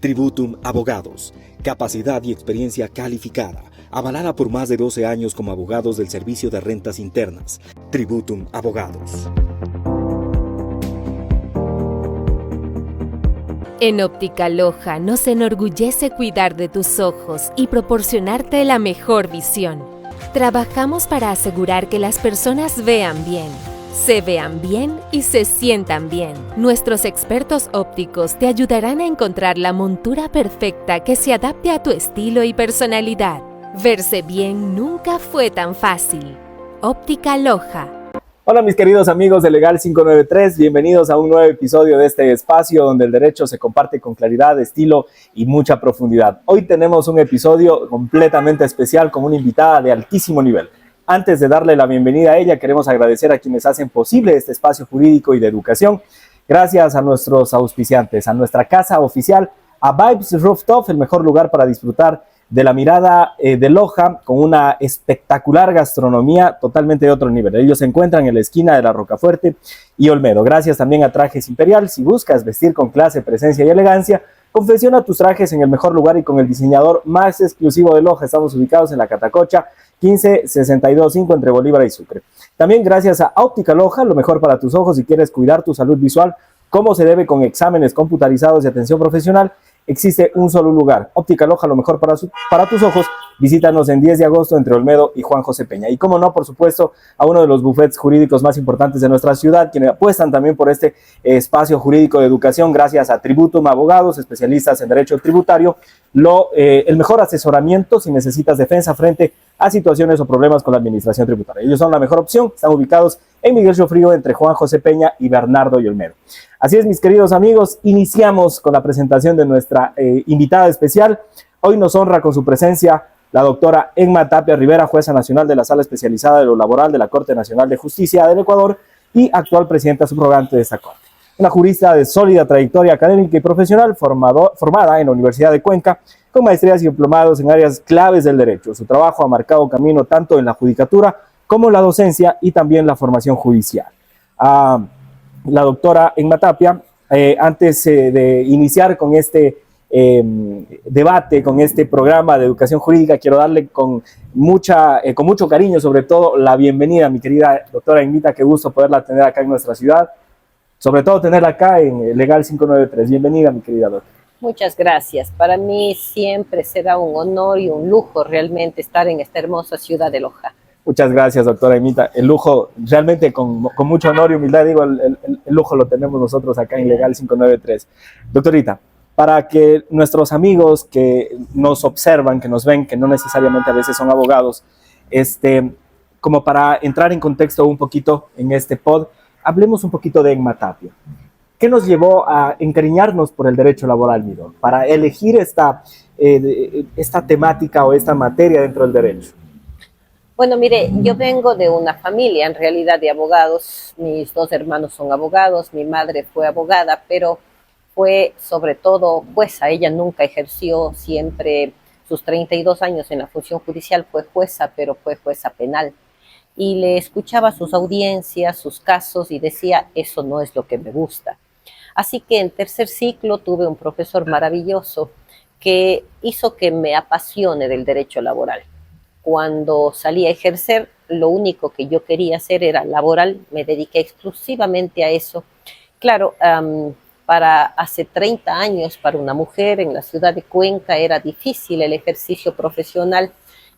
Tributum Abogados. Capacidad y experiencia calificada. Avalada por más de 12 años como abogados del Servicio de Rentas Internas. Tributum Abogados. En Óptica Loja nos enorgullece cuidar de tus ojos y proporcionarte la mejor visión. Trabajamos para asegurar que las personas vean bien, se vean bien y se sientan bien. Nuestros expertos ópticos te ayudarán a encontrar la montura perfecta que se adapte a tu estilo y personalidad. Verse bien nunca fue tan fácil. Óptica Loja. Hola mis queridos amigos de Legal 593, bienvenidos a un nuevo episodio de este espacio donde el derecho se comparte con claridad, estilo y mucha profundidad. Hoy tenemos un episodio completamente especial con una invitada de altísimo nivel. Antes de darle la bienvenida a ella, queremos agradecer a quienes hacen posible este espacio jurídico y de educación. Gracias a nuestros auspiciantes, a nuestra casa oficial, a Vibes Rooftop, el mejor lugar para disfrutar de la mirada de Loja, con una espectacular gastronomía totalmente de otro nivel. Ellos se encuentran en la esquina de la Rocafuerte y Olmedo. Gracias también a Trajes Imperial. Si buscas vestir con clase, presencia y elegancia, confecciona tus trajes en el mejor lugar y con el diseñador más exclusivo de Loja. Estamos ubicados en la Catacocha 15625 entre Bolívar y Sucre. También gracias a Óptica Loja, lo mejor para tus ojos si quieres cuidar tu salud visual, como se debe con exámenes computarizados y atención profesional. Existe un solo lugar, Óptica Loja, lo mejor para tus ojos. Visítanos en 10 de agosto entre Olmedo y Juan José Peña. Y como no, por supuesto, a uno de los bufetes jurídicos más importantes de nuestra ciudad, quienes apuestan también por este espacio jurídico de educación, gracias a Tributum Abogados, especialistas en derecho tributario, el mejor asesoramiento si necesitas defensa frente a situaciones o problemas con la administración tributaria. Ellos son la mejor opción, están ubicados en Miguel Sofrío entre Juan José Peña y Bernardo y Olmedo. Así es, mis queridos amigos, iniciamos con la presentación de nuestra invitada especial. Hoy nos honra con su presencia la doctora Emma Tapia Rivera, jueza nacional de la Sala Especializada de lo Laboral de la Corte Nacional de Justicia del Ecuador y actual presidenta subrogante de esta Corte. Una jurista de sólida trayectoria académica y profesional, formada en la Universidad de Cuenca, con maestrías y diplomados en áreas claves del derecho. Su trabajo ha marcado camino tanto en la judicatura como en la docencia y también la formación judicial. La doctora Emma Tapia, antes de iniciar con este debate, con este programa de educación jurídica, quiero darle con mucho cariño, sobre todo, la bienvenida a mi querida doctora Emita. Qué gusto poderla tener acá en nuestra ciudad, sobre todo tenerla acá en Legal 593. Bienvenida, mi querida doctora. Muchas gracias. Para mí siempre será un honor y un lujo realmente estar en esta hermosa ciudad de Loja. Muchas gracias, doctora Emita. El lujo, realmente con mucho honor y humildad, digo, el lujo lo tenemos nosotros acá en Legal 593. Doctorita, para que nuestros amigos que nos observan, que nos ven, que no necesariamente a veces son abogados, como para entrar en contexto un poquito en este pod, hablemos un poquito de Emma Tapia. ¿Qué nos llevó a encariñarnos por el derecho laboral, Mirón, para elegir esta temática o esta materia dentro del derecho? Bueno, mire, yo vengo de una familia en realidad de abogados. Mis dos hermanos son abogados, mi madre fue abogada, pero fue sobre todo jueza. Ella nunca ejerció, siempre sus 32 años en la función judicial fue jueza, pero fue jueza penal. Y le escuchaba sus audiencias, sus casos y decía, eso no es lo que me gusta. Así que en tercer ciclo tuve un profesor maravilloso que hizo que me apasione del derecho laboral. Cuando salí a ejercer, lo único que yo quería hacer era laboral, me dediqué exclusivamente a eso. Claro, para hace 30 años, para una mujer en la ciudad de Cuenca era difícil el ejercicio profesional.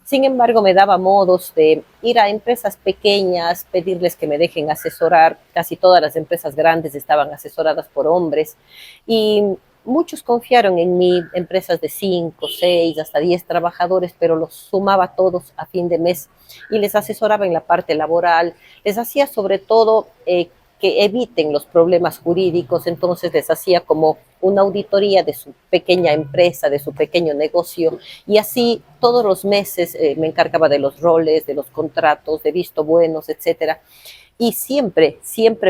Sin embargo, me daba modos de ir a empresas pequeñas, pedirles que me dejen asesorar. Casi todas las empresas grandes estaban asesoradas por hombres y muchos confiaron en mí, empresas de 5, 6, hasta 10 trabajadores, pero los sumaba todos a fin de mes y les asesoraba en la parte laboral. Les hacía sobre todo que eviten los problemas jurídicos, entonces les hacía como una auditoría de su pequeña empresa, de su pequeño negocio, y así todos los meses me encargaba de los roles, de los contratos, de visto buenos, etcétera. Y siempre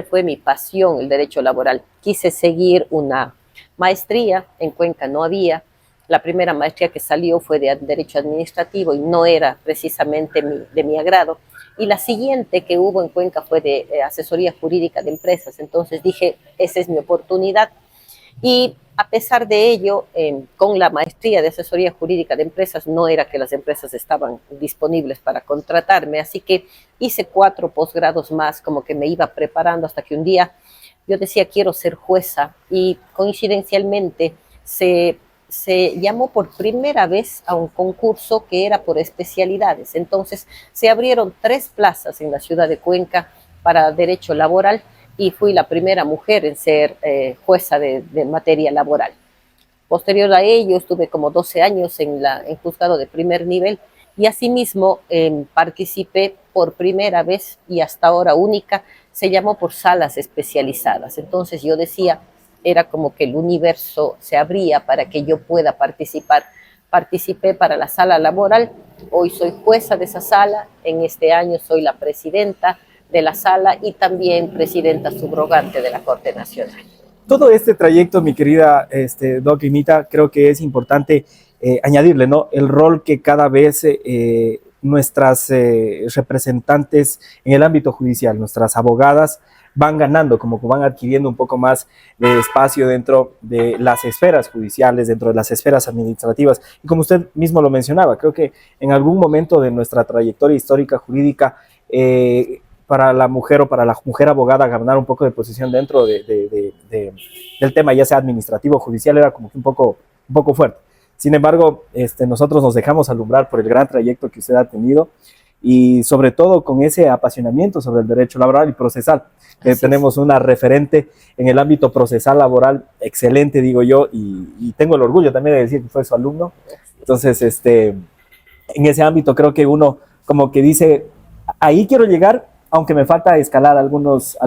fue mi pasión el derecho laboral. Quise seguir una maestría, en Cuenca no había. La primera maestría que salió fue de Derecho Administrativo y no era precisamente de mi agrado. Y la siguiente que hubo en Cuenca fue de Asesoría Jurídica de Empresas. Entonces dije, esa es mi oportunidad. Y a pesar de ello, con la maestría de asesoría jurídica de empresas, no era que las empresas estaban disponibles para contratarme, así que hice 4 posgrados más, como que me iba preparando hasta que un día yo decía, quiero ser jueza, y coincidencialmente se llamó por primera vez a un concurso que era por especialidades. Entonces se abrieron 3 plazas en la ciudad de Cuenca para derecho laboral y fui la primera mujer en ser jueza de materia laboral. Posterior a ello estuve como 12 años en juzgado de primer nivel y asimismo participé por primera vez y hasta ahora única, se llamó por salas especializadas. Entonces yo decía, era como que el universo se abría para que yo pueda participar. Participé para la sala laboral, hoy soy jueza de esa sala, en este año soy la presidenta de la sala y también presidenta subrogante de la Corte Nacional. Todo este trayecto, mi querida Doc Imita, creo que es importante añadirle, ¿no? El rol que cada vez nuestras representantes en el ámbito judicial, nuestras abogadas, van ganando, como que van adquiriendo un poco más de espacio dentro de las esferas judiciales, dentro de las esferas administrativas. Y como usted mismo lo mencionaba, creo que en algún momento de nuestra trayectoria histórica jurídica, para la mujer o para la mujer abogada ganar un poco de posición dentro del tema, ya sea administrativo o judicial, era como que un poco fuerte. Sin embargo, nosotros nos dejamos alumbrar por el gran trayecto que usted ha tenido y sobre todo con ese apasionamiento sobre el derecho laboral y procesal. Tenemos una referente en el ámbito procesal laboral excelente, digo yo, y tengo el orgullo también de decir que fue su alumno. Entonces, en ese ámbito creo que uno como que dice, ahí quiero llegar, aunque me falta escalar algunos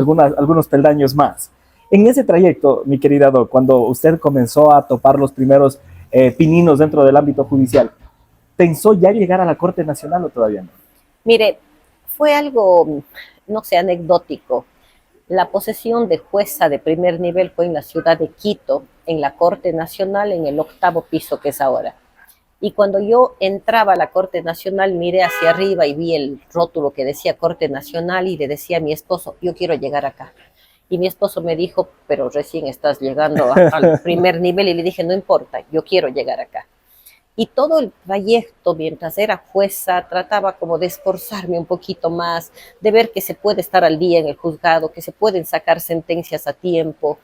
peldaños más. En ese trayecto, mi querida Doc, cuando usted comenzó a topar los primeros pininos dentro del ámbito judicial, ¿pensó ya llegar a la Corte Nacional o todavía no? Mire, fue algo, no sé, anecdótico. La posesión de jueza de primer nivel fue en la ciudad de Quito, en la Corte Nacional, en el 8º piso que es ahora. Y cuando yo entraba a la Corte Nacional, miré hacia arriba y vi el rótulo que decía Corte Nacional y le decía a mi esposo, yo quiero llegar acá. Y mi esposo me dijo, pero recién estás llegando al primer nivel. Y le dije, no importa, yo quiero llegar acá. Y todo el trayecto, mientras era jueza, trataba como de esforzarme un poquito más, de ver que se puede estar al día en el juzgado, que se pueden sacar sentencias a tiempo.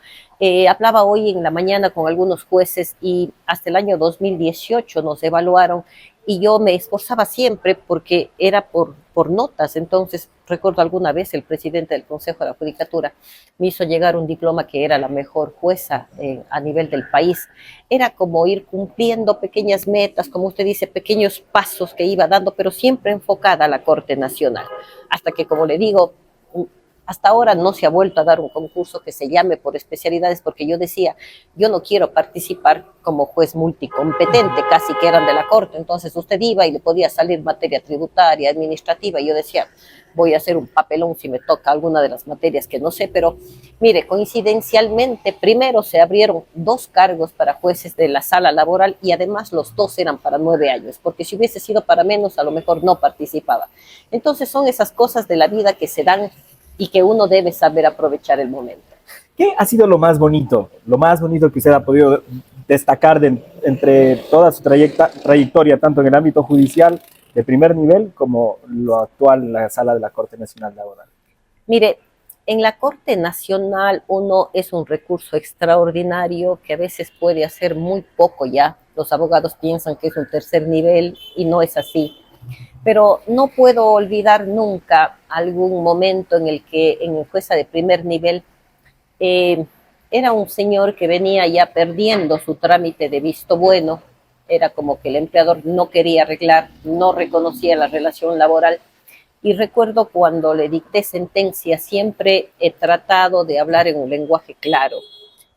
Hablaba hoy en la mañana con algunos jueces y hasta el año 2018 nos evaluaron y yo me esforzaba siempre porque era por notas. Entonces, recuerdo alguna vez el presidente del Consejo de la Judicatura me hizo llegar un diploma que era la mejor jueza a nivel del país. Era como ir cumpliendo pequeñas metas, como usted dice, pequeños pasos que iba dando, pero siempre enfocada a la Corte Nacional. Hasta que, como le digo, hasta ahora no se ha vuelto a dar un concurso que se llame por especialidades, porque yo decía, yo no quiero participar como juez multicompetente, casi que eran de la Corte. Entonces usted iba y le podía salir materia tributaria, administrativa, y yo decía, voy a hacer un papelón si me toca alguna de las materias que no sé. Pero mire, coincidencialmente, primero se abrieron 2 cargos para jueces de la sala laboral y además los 2 eran para 9 años, porque si hubiese sido para menos, a lo mejor no participaba. Entonces son esas cosas de la vida que se dan y que uno debe saber aprovechar el momento. ¿Qué ha sido lo más bonito que usted ha podido destacar entre toda su trayectoria, tanto en el ámbito judicial de primer nivel como lo actual en la sala de la Corte Nacional Laboral? Mire, en la Corte Nacional uno es un recurso extraordinario que a veces puede hacer muy poco ya. Los abogados piensan que es un tercer nivel y no es así. Pero no puedo olvidar nunca algún momento en el que en el jueza de primer nivel era un señor que venía ya perdiendo su trámite de visto bueno. Era como que el empleador no quería arreglar, no reconocía la relación laboral. Y recuerdo cuando le dicté sentencia, siempre he tratado de hablar en un lenguaje claro,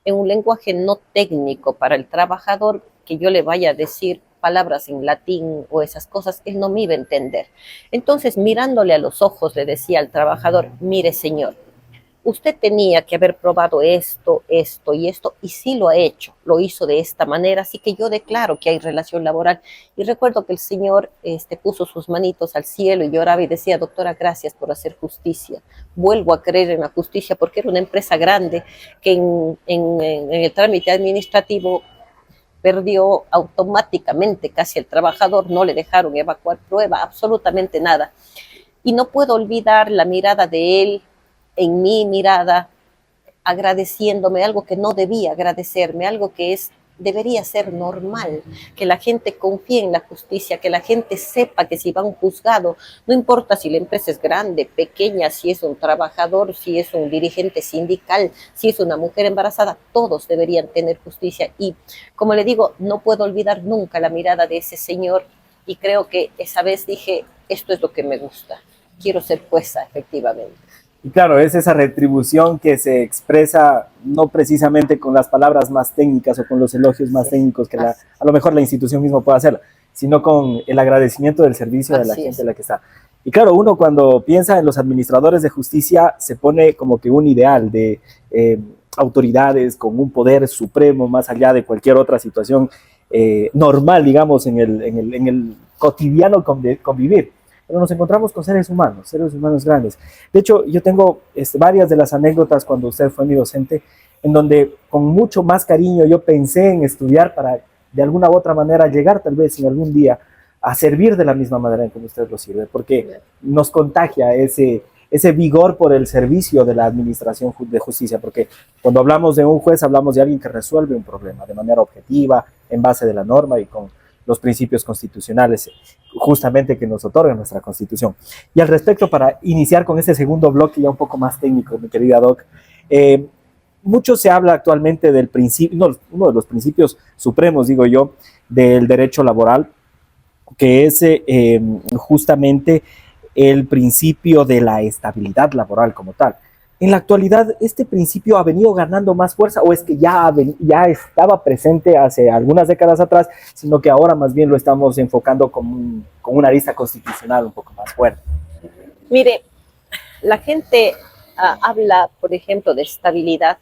en un lenguaje no técnico para el trabajador, que yo le vaya a decir palabras en latín o esas cosas, él no me iba a entender. Entonces, mirándole a los ojos, le decía al trabajador, mire señor, usted tenía que haber probado esto, esto y esto, y sí lo ha hecho, lo hizo de esta manera, así que yo declaro que hay relación laboral. Y recuerdo que el señor puso sus manitos al cielo y lloraba y decía, doctora, gracias por hacer justicia. Vuelvo a creer en la justicia porque era una empresa grande que en el trámite administrativo perdió automáticamente casi el trabajador, no le dejaron evacuar prueba, absolutamente nada. Y no puedo olvidar la mirada de él en mi mirada, agradeciéndome algo que no debía agradecerme, algo que debería ser normal, que la gente confíe en la justicia, que la gente sepa que si va a un juzgado, no importa si la empresa es grande, pequeña, si es un trabajador, si es un dirigente sindical, si es una mujer embarazada, todos deberían tener justicia. Y como le digo, no puedo olvidar nunca la mirada de ese señor, y creo que esa vez dije, esto es lo que me gusta, quiero ser jueza, efectivamente. Y claro, es esa retribución que se expresa no precisamente con las palabras más técnicas o con los elogios más técnicos que a lo mejor la institución misma puede hacerla, sino con el agradecimiento del servicio de la gente de la que está. Y claro, uno cuando piensa en los administradores de justicia se pone como que un ideal de autoridades con un poder supremo más allá de cualquier otra situación normal, digamos, en el cotidiano convivir. Pero nos encontramos con seres humanos grandes. De hecho, yo tengo varias de las anécdotas cuando usted fue mi docente, en donde con mucho más cariño yo pensé en estudiar para de alguna u otra manera llegar tal vez en algún día a servir de la misma manera en que usted lo sirve, porque nos contagia ese vigor por el servicio de la administración de justicia, porque cuando hablamos de un juez hablamos de alguien que resuelve un problema de manera objetiva, en base de la norma y con los principios constitucionales justamente que nos otorga nuestra Constitución. Y al respecto, para iniciar con este segundo bloque ya un poco más técnico, mi querida Doc, mucho se habla actualmente del principio, uno de los principios supremos, digo yo, del derecho laboral, que es justamente el principio de la estabilidad laboral como tal. En la actualidad, ¿este principio ha venido ganando más fuerza o es que ya estaba presente hace algunas décadas atrás, sino que ahora más bien lo estamos enfocando con una arista constitucional un poco más fuerte? Mire, la gente habla, por ejemplo, de estabilidad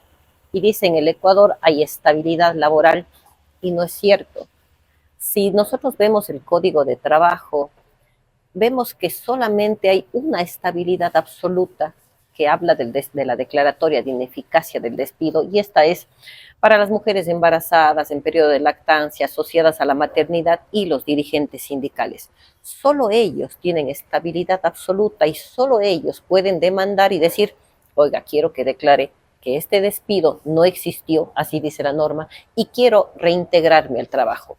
y dice en el Ecuador hay estabilidad laboral y no es cierto. Si nosotros vemos el Código de Trabajo, vemos que solamente hay una estabilidad absoluta que habla de la declaratoria de ineficacia del despido, y esta es para las mujeres embarazadas en periodo de lactancia, asociadas a la maternidad y los dirigentes sindicales. Solo ellos tienen estabilidad absoluta y solo ellos pueden demandar y decir, oiga, quiero que declare que este despido no existió, así dice la norma, y quiero reintegrarme al trabajo.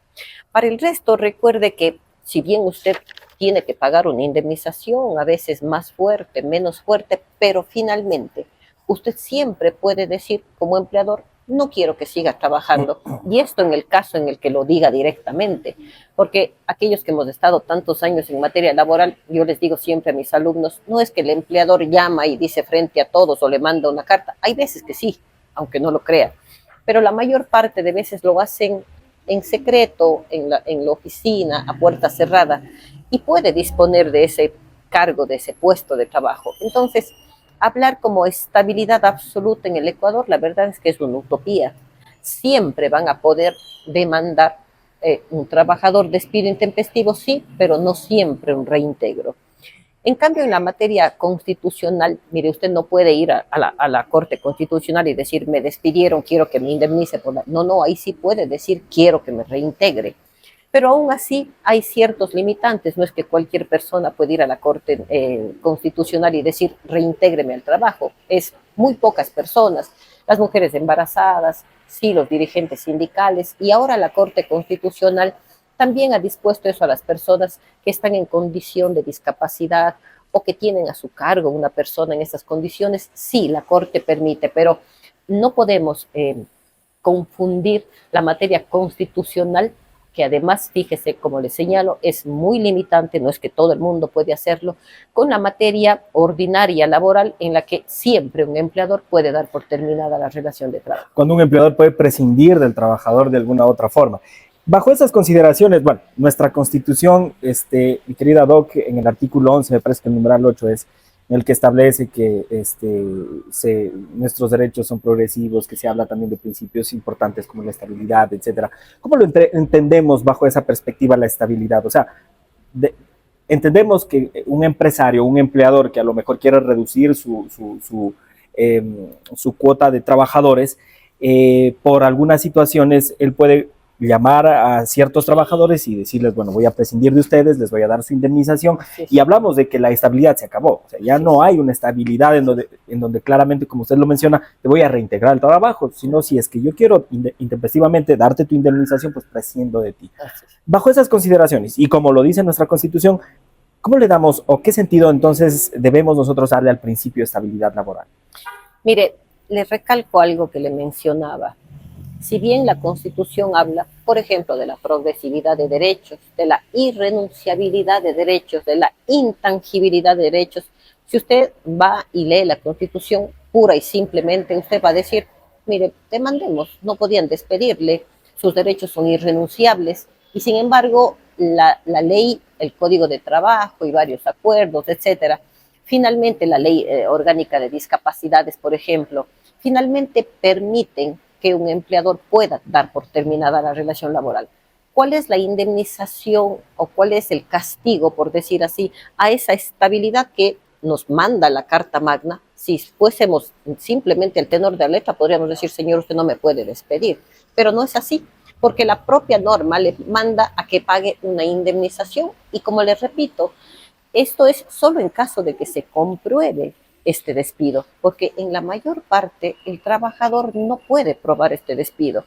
Para el resto, recuerde que si bien usted tiene que pagar una indemnización, a veces más fuerte, menos fuerte, pero finalmente usted siempre puede decir como empleador, no quiero que siga trabajando. Y esto en el caso en el que lo diga directamente, porque aquellos que hemos estado tantos años en materia laboral, yo les digo siempre a mis alumnos, no es que el empleador llama y dice frente a todos o le manda una carta. Hay veces que sí, aunque no lo crean, pero la mayor parte de veces lo hacen en secreto, en la oficina, a puerta cerrada, y puede disponer de ese cargo, de ese puesto de trabajo. Entonces, hablar como estabilidad absoluta en el Ecuador, la verdad es que es una utopía. Siempre van a poder demandar un trabajador despido intempestivo, sí, pero no siempre un reintegro. En cambio, en la materia constitucional, mire, usted no puede ir a la Corte Constitucional y decir, me despidieron, quiero que me indemnice por la... No, ahí sí puede decir, quiero que me reintegre. Pero aún así hay ciertos limitantes, no es que cualquier persona puede ir a la Corte Constitucional y decir, reintégreme al trabajo. Es muy pocas personas, las mujeres embarazadas, sí, los dirigentes sindicales, y ahora la Corte Constitucional también ha dispuesto eso a las personas que están en condición de discapacidad o que tienen a su cargo una persona en esas condiciones. Sí, la Corte permite, pero no podemos confundir la materia constitucional, que además, fíjese, como le señalo, es muy limitante, no es que todo el mundo puede hacerlo, con la materia ordinaria laboral en la que siempre un empleador puede dar por terminada la relación de trabajo. Cuando un empleador puede prescindir del trabajador de alguna u otra forma. Bajo esas consideraciones, bueno, nuestra Constitución, mi querida Doc, en el artículo 11, me parece que el numeral 8 es, en el que establece que nuestros derechos son progresivos, que se habla también de principios importantes como la estabilidad, etcétera. ¿Cómo lo entendemos bajo esa perspectiva la estabilidad? O sea, entendemos que un empresario, un empleador que a lo mejor quiere reducir su cuota de trabajadores, por algunas situaciones él puede llamar a ciertos trabajadores y decirles, bueno, voy a prescindir de ustedes, les voy a dar su indemnización, y hablamos de que la estabilidad se acabó, o sea, ya no hay una estabilidad en donde claramente, como usted lo menciona, te voy a reintegrar al trabajo, sino si es que yo quiero intempestivamente darte tu indemnización, pues prescindo de ti. Bajo esas consideraciones, y como lo dice nuestra Constitución, ¿cómo le damos o qué sentido entonces debemos nosotros darle al principio de estabilidad laboral? Mire, le recalco algo que le mencionaba. Si bien la Constitución habla, por ejemplo, de la progresividad de derechos, de la irrenunciabilidad de derechos, de la intangibilidad de derechos, si usted va y lee la Constitución pura y simplemente, usted va a decir, mire, demandemos, no podían despedirle, sus derechos son irrenunciables, y sin embargo, la ley, el Código de Trabajo y varios acuerdos, etcétera, finalmente la Ley Orgánica de Discapacidades, por ejemplo, finalmente permiten que un empleador pueda dar por terminada la relación laboral. ¿Cuál es la indemnización o cuál es el castigo, por decir así, a esa estabilidad que nos manda la Carta Magna? Si fuésemos simplemente el tenor de la letra, podríamos decir, señor, usted no me puede despedir, pero no es así, porque la propia norma le manda a que pague una indemnización y, como les repito, esto es solo en caso de que se compruebe este despido, porque en la mayor parte el trabajador no puede probar este despido.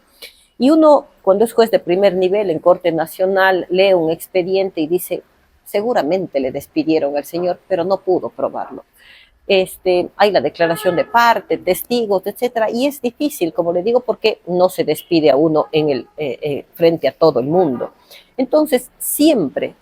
Y uno, cuando es juez de primer nivel en Corte Nacional, lee un expediente y dice, seguramente le despidieron al señor, pero no pudo probarlo. Hay la declaración de parte, testigos, etcétera, y es difícil, como le digo, porque no se despide a uno frente a todo el mundo. Entonces, siempre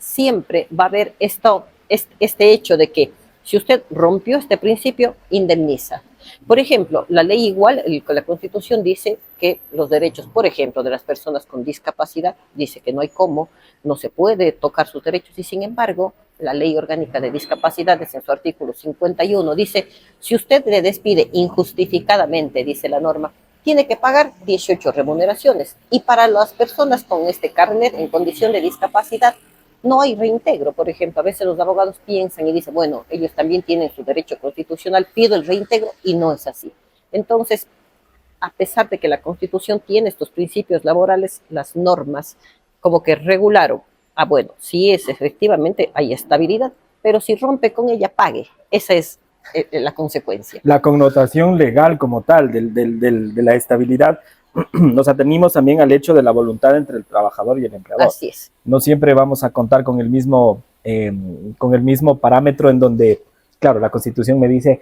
va a haber este hecho de que si usted rompió este principio, indemniza. Por ejemplo, la ley igual, la Constitución dice que los derechos, por ejemplo, de las personas con discapacidad, dice que no hay cómo, no se puede tocar sus derechos, y sin embargo, la Ley Orgánica de Discapacidades en su artículo 51 dice, si usted le despide injustificadamente, dice la norma, tiene que pagar 18 remuneraciones. Y para las personas con este carnet en condición de discapacidad, no hay reintegro. Por ejemplo, a veces los abogados piensan y dicen, bueno, ellos también tienen su derecho constitucional, pido el reintegro, y no es así. Entonces, a pesar de que la Constitución tiene estos principios laborales, las normas como que regularon, bueno, sí es efectivamente, hay estabilidad, pero si rompe con ella, pague. Esa es la consecuencia. La connotación legal como tal de la estabilidad, nos atenimos también al hecho de la voluntad entre el trabajador y el empleador. Así es. No siempre vamos a contar con el mismo parámetro en donde, claro, la Constitución me dice,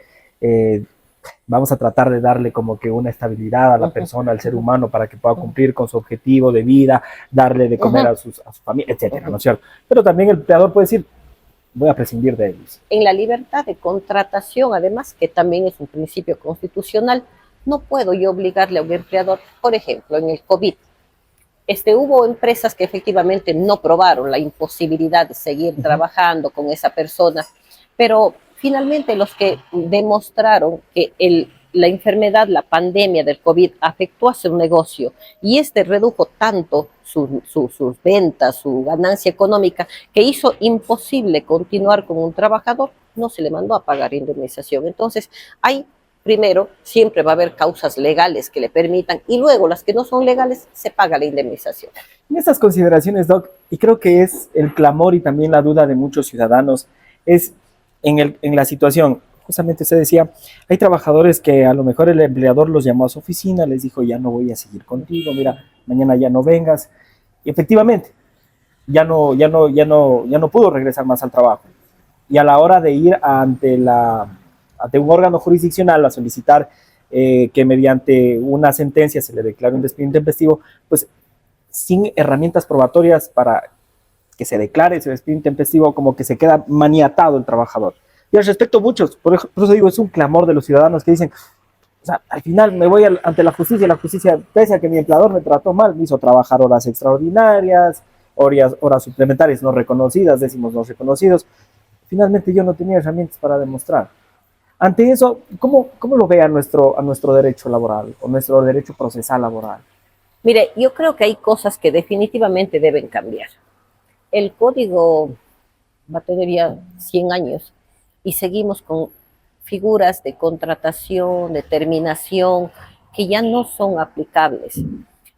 vamos a tratar de darle como que una estabilidad a la persona, al ser humano, para que pueda cumplir con su objetivo de vida, darle de comer a su familia, etcétera, ¿no es cierto? Pero también el empleador puede decir, voy a prescindir de ellos. En la libertad de contratación, además, que también es un principio constitucional, no puedo yo obligarle a un empleador, por ejemplo, en el COVID, hubo empresas que efectivamente no probaron la imposibilidad de seguir trabajando con esa persona, pero finalmente los que demostraron que la enfermedad, la pandemia del COVID afectó a su negocio y redujo tanto sus ventas, su ganancia económica, que hizo imposible continuar con un trabajador, no se le mandó a pagar indemnización. Entonces, primero, siempre va a haber causas legales que le permitan, y luego las que no son legales, se paga la indemnización. En estas consideraciones, Doc, y creo que es el clamor y también la duda de muchos ciudadanos, es en la situación, justamente usted decía, hay trabajadores que a lo mejor el empleador los llamó a su oficina, les dijo, ya no voy a seguir contigo, mira, mañana ya no vengas, y efectivamente, ya no pudo regresar más al trabajo. Y a la hora de ir ante un órgano jurisdiccional a solicitar que mediante una sentencia se le declare un despido intempestivo, pues sin herramientas probatorias para que se declare ese despido intempestivo, como que se queda maniatado el trabajador. Y al respecto muchos, por eso digo, es un clamor de los ciudadanos que dicen, o sea, al final me voy ante la justicia, pese a que mi empleador me trató mal, me hizo trabajar horas extraordinarias, horas suplementarias no reconocidas, décimos no reconocidos, finalmente yo no tenía herramientas para demostrar. Ante eso, ¿cómo lo ve a nuestro derecho laboral o nuestro derecho procesal laboral? Mire, yo creo que hay cosas que definitivamente deben cambiar. El código va a tener ya 100 años y seguimos con figuras de contratación, de terminación, que ya no son aplicables.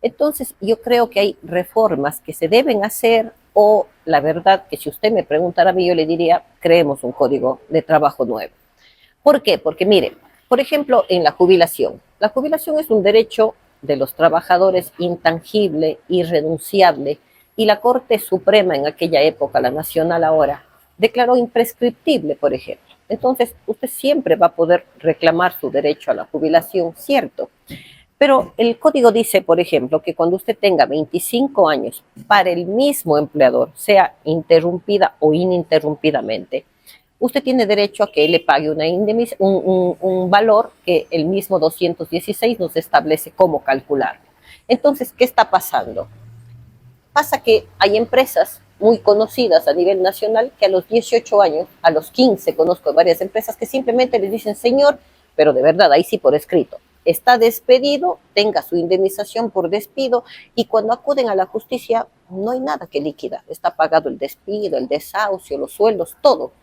Entonces, yo creo que hay reformas que se deben hacer o la verdad que si usted me preguntara a mí, yo le diría, creemos un código de trabajo nuevo. ¿Por qué? Porque mire, por ejemplo, en la jubilación. La jubilación es un derecho de los trabajadores intangible, irrenunciable, y la Corte Suprema en aquella época, la nacional ahora, declaró imprescriptible, por ejemplo. Entonces, usted siempre va a poder reclamar su derecho a la jubilación, cierto. Pero el código dice, por ejemplo, que cuando usted tenga 25 años para el mismo empleador, sea interrumpida o ininterrumpidamente, usted tiene derecho a que le pague un valor que el mismo 216 nos establece cómo calcular. Entonces, ¿qué está pasando? Pasa que hay empresas muy conocidas a nivel nacional que a los 18 años, a los 15, conozco varias empresas que simplemente les dicen, señor, pero de verdad, ahí sí por escrito, está despedido, tenga su indemnización por despido, y cuando acuden a la justicia no hay nada que liquidar, está pagado el despido, el desahucio, los sueldos, todo.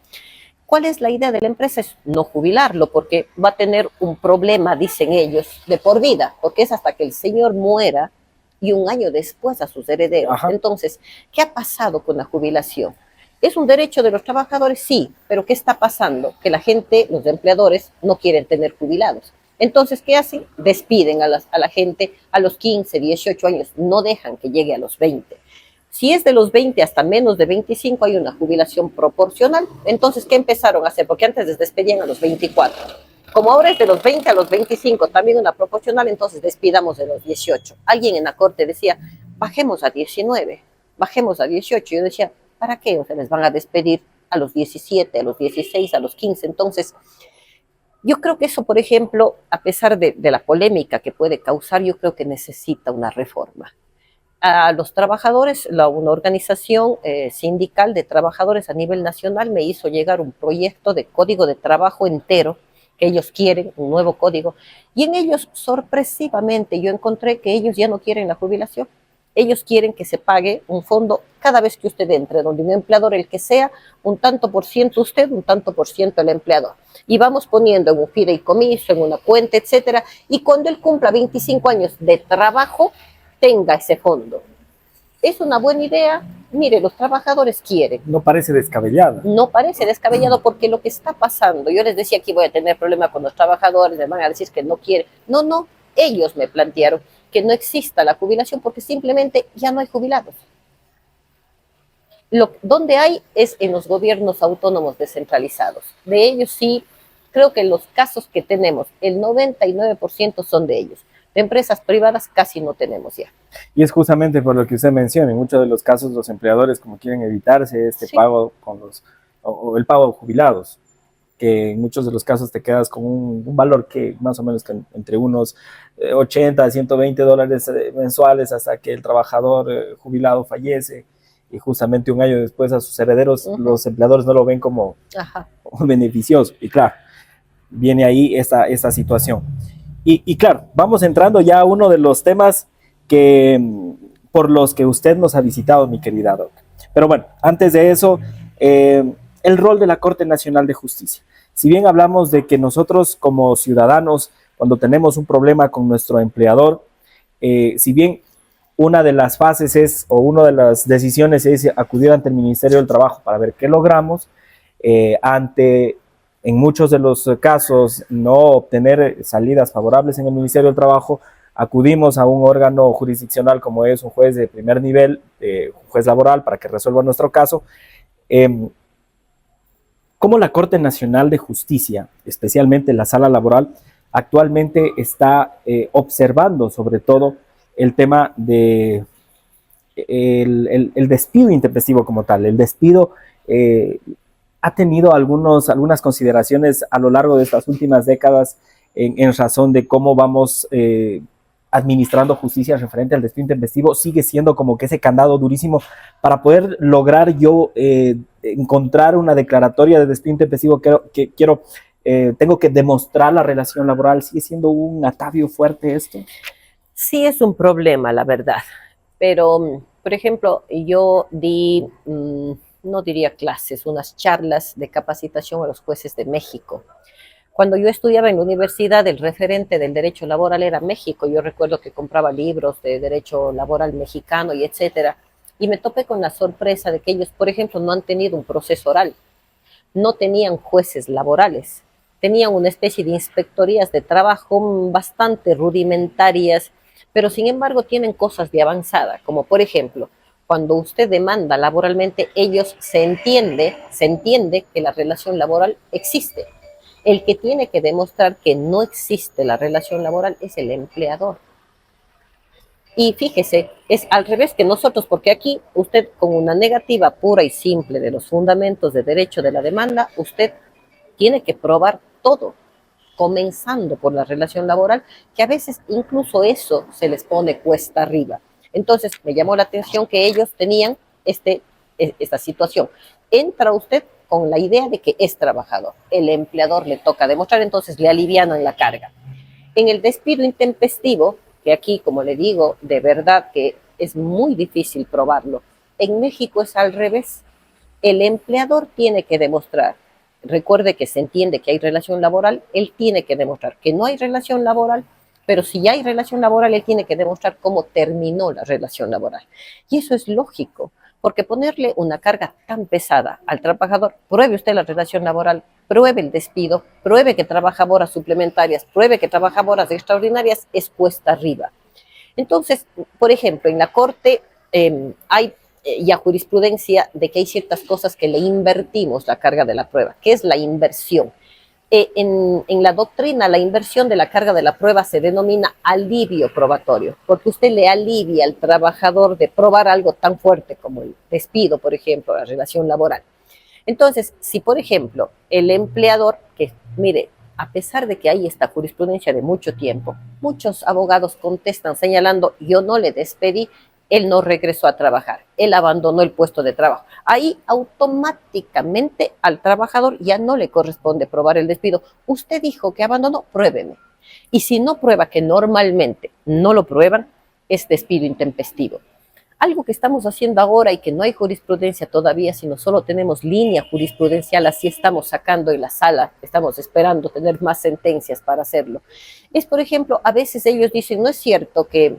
¿Cuál es la idea de la empresa? Es no jubilarlo, porque va a tener un problema, dicen ellos, de por vida, porque es hasta que el señor muera y un año después a sus herederos. Ajá. Entonces, ¿qué ha pasado con la jubilación? ¿Es un derecho de los trabajadores? Sí, pero ¿qué está pasando? Que la gente, los empleadores, no quieren tener jubilados. Entonces, ¿qué hacen? Despiden a la gente a los 15, 18 años, no dejan que llegue a los 20. Si es de los 20 hasta menos de 25, hay una jubilación proporcional. Entonces, ¿qué empezaron a hacer? Porque antes les despedían a los 24. Como ahora es de los 20 a los 25, también una proporcional, entonces despidamos de los 18. Alguien en la corte decía, bajemos a 19, bajemos a 18. Yo decía, ¿para qué? O sea, les van a despedir a los 17, a los 16, a los 15. Entonces, yo creo que eso, por ejemplo, a pesar de la polémica que puede causar, yo creo que necesita una reforma. A los trabajadores, una organización sindical de trabajadores a nivel nacional me hizo llegar un proyecto de código de trabajo entero que ellos quieren, un nuevo código, y en ellos, sorpresivamente, yo encontré que ellos ya no quieren la jubilación. Ellos quieren que se pague un fondo cada vez que usted entre, donde un empleador, el que sea, un tanto por ciento usted, un tanto por ciento el empleador. Y vamos poniendo en un fideicomiso, en una cuenta, etcétera, y cuando él cumpla 25 años de trabajo, tenga ese fondo. ¿Es una buena idea? Mire, los trabajadores quieren. No parece descabellado. No parece descabellado porque lo que está pasando, yo les decía que voy a tener problema con los trabajadores, me van a decir que no quieren. No, ellos me plantearon que no exista la jubilación porque simplemente ya no hay jubilados. Donde hay es en los gobiernos autónomos descentralizados. De ellos sí, creo que los casos que tenemos, el 99% son de ellos. De empresas privadas casi no tenemos ya. Y es justamente por lo que usted menciona, en muchos de los casos los empleadores como quieren evitarse pago o el pago de jubilados, que en muchos de los casos te quedas con un valor que más o menos que entre unos 80 a 120 dólares mensuales hasta que el trabajador jubilado fallece, y justamente un año después a sus herederos los empleadores no lo ven como beneficioso. Y claro, viene ahí esta situación. Y claro, vamos entrando ya a uno de los temas por los que usted nos ha visitado, mi querida Doc. Pero bueno, antes de eso, el rol de la Corte Nacional de Justicia. Si bien hablamos de que nosotros como ciudadanos, cuando tenemos un problema con nuestro empleador, si bien una de las fases una de las decisiones es acudir ante el Ministerio del Trabajo para ver qué logramos, en muchos de los casos, no obtener salidas favorables en el Ministerio del Trabajo, acudimos a un órgano jurisdiccional como es un juez de primer nivel, un juez laboral, para que resuelva nuestro caso. ¿Cómo la Corte Nacional de Justicia, especialmente la Sala Laboral, actualmente está observando sobre todo el tema de el despido intempestivo como tal? El despido ha tenido algunas consideraciones a lo largo de estas últimas décadas en razón de cómo vamos administrando justicia referente al despido intempestivo. Sigue siendo como que ese candado durísimo para poder lograr yo encontrar una declaratoria de despido intempestivo. Quiero tengo que demostrar la relación laboral. ¿Sigue siendo un atavio fuerte esto? Sí es un problema, la verdad. Pero, por ejemplo, yo di, no diría clases, unas charlas de capacitación a los jueces de México. Cuando yo estudiaba en la universidad, el referente del derecho laboral era México. Yo recuerdo que compraba libros de derecho laboral mexicano y etcétera. Y me topé con la sorpresa de que ellos, por ejemplo, no han tenido un proceso oral, no tenían jueces laborales, tenían una especie de inspectorías de trabajo bastante rudimentarias, pero sin embargo tienen cosas de avanzada, como por ejemplo, cuando usted demanda laboralmente, ellos se entiende que la relación laboral existe. El que tiene que demostrar que no existe la relación laboral es el empleador. Y fíjese, es al revés que nosotros, porque aquí usted con una negativa pura y simple de los fundamentos de derecho de la demanda, usted tiene que probar todo, comenzando por la relación laboral, que a veces incluso eso se les pone cuesta arriba. Entonces me llamó la atención que ellos tenían esta situación. Entra usted con la idea de que es trabajador, el empleador le toca demostrar, entonces le alivianan la carga. En el despido intempestivo, que aquí, como le digo, de verdad que es muy difícil probarlo. En México es al revés. El empleador tiene que demostrar, recuerde que se entiende que hay relación laboral, él tiene que demostrar que no hay relación laboral, pero si ya hay relación laboral, él tiene que demostrar cómo terminó la relación laboral. Y eso es lógico, porque ponerle una carga tan pesada al trabajador, pruebe usted la relación laboral, pruebe el despido, pruebe que trabaja horas suplementarias, pruebe que trabaja horas extraordinarias, es cuesta arriba. Entonces, por ejemplo, en la Corte hay ya jurisprudencia de que hay ciertas cosas que le invertimos la carga de la prueba, que es la inversión. En la doctrina, la inversión de la carga de la prueba se denomina alivio probatorio, porque usted le alivia al trabajador de probar algo tan fuerte como el despido, por ejemplo, la relación laboral. Entonces, si por ejemplo el empleador, que mire, a pesar de que hay esta jurisprudencia de mucho tiempo, muchos abogados contestan señalando, yo no le despedí, él no regresó a trabajar, él abandonó el puesto de trabajo. Ahí automáticamente al trabajador ya no le corresponde probar el despido. Usted dijo que abandonó, pruébeme. Y si no prueba, que normalmente no lo prueban, es despido intempestivo. Algo que estamos haciendo ahora y que no hay jurisprudencia todavía, sino solo tenemos línea jurisprudencial, así estamos sacando en la sala, estamos esperando tener más sentencias para hacerlo. Es, por ejemplo, a veces ellos dicen, no es cierto que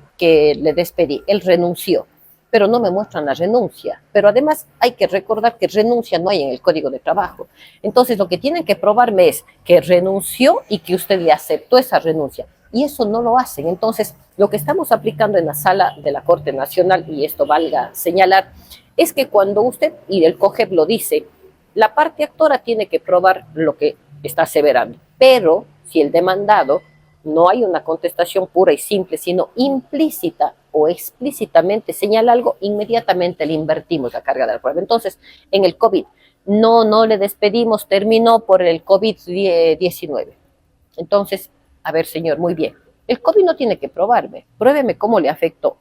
le despedí, él renunció, pero no me muestran la renuncia. Pero además hay que recordar que renuncia no hay en el Código de Trabajo. Entonces lo que tienen que probarme es que renunció y que usted le aceptó esa renuncia. Y eso no lo hacen. Entonces, lo que estamos aplicando en la sala de la Corte Nacional, y esto valga señalar, es que cuando usted, y el COGEP lo dice, la parte actora tiene que probar lo que está aseverando. Pero si el demandado no hay una contestación pura y simple, sino implícita o explícitamente señala algo, inmediatamente le invertimos la carga de la prueba. Entonces, en el COVID, no le despedimos, terminó por el COVID-19. Entonces, a ver, señor, muy bien. El COVID no tiene que probarme. Pruébeme cómo le afectó